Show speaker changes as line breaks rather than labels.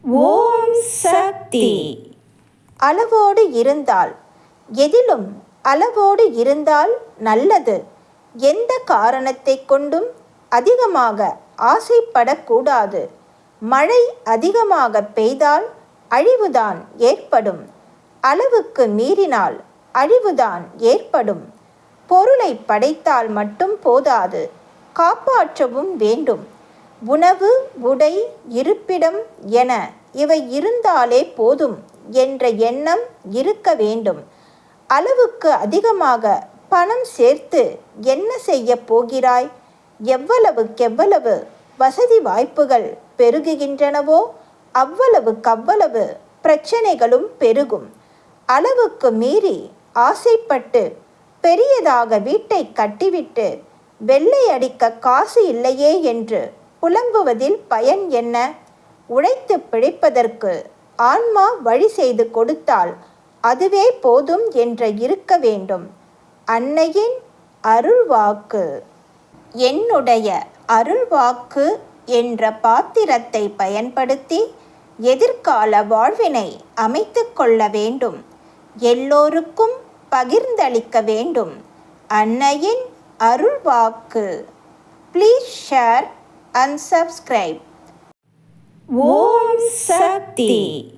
ஓம் சக்தி. அளவோடு இருந்தால், எதிலும் அளவோடு இருந்தால் நல்லது. எந்த காரணத்தை கொண்டும் அதிகமாக ஆசைப்படக்கூடாது. மழை அதிகமாக பெய்தால் அழிவுதான் ஏற்படும். அளவுக்கு மீறினால் அழிவுதான் ஏற்படும். பொருளை படைத்தால் மட்டும் போதாது, காப்பாற்றவும் வேண்டும். உணவு, உடை, இருப்பிடம் என இவை இருந்தாலே போதும் என்ற எண்ணம் இருக்க வேண்டும். அளவுக்கு அதிகமாக பணம் சேர்த்து என்ன செய்ய போகிறாய்? எவ்வளவுக்கெவ்வளவு வசதி வாய்ப்புகள் பெருகுகின்றனவோ அவ்வளவுக்கவ்வளவு பிரச்சனைகளும் பெருகும். அளவுக்கு மீறி ஆசைப்பட்டு பெரியதாக வீட்டை கட்டிவிட்டு வெள்ளை அடிக்க காசு இல்லையே என்று புலம்புவதில் பயன் என்ன? உழைத்து பிழைப்பதற்கு ஆன்மா வழி செய்து கொடுத்தால் அதுவே போதும் என்ற இருக்க வேண்டும். அன்னையின் அருள்வாக்கு. என்னுடைய அருள்வாக்கு என்ற பாத்திரத்தை பயன்படுத்தி எதிர்கால வாழ்வினை அமைத்து கொள்ள வேண்டும். எல்லோருக்கும் பகிர்ந்தளிக்க வேண்டும். அன்னையின் அருள்வாக்கு. Please share and subscribe.
ஓம் சக்தி.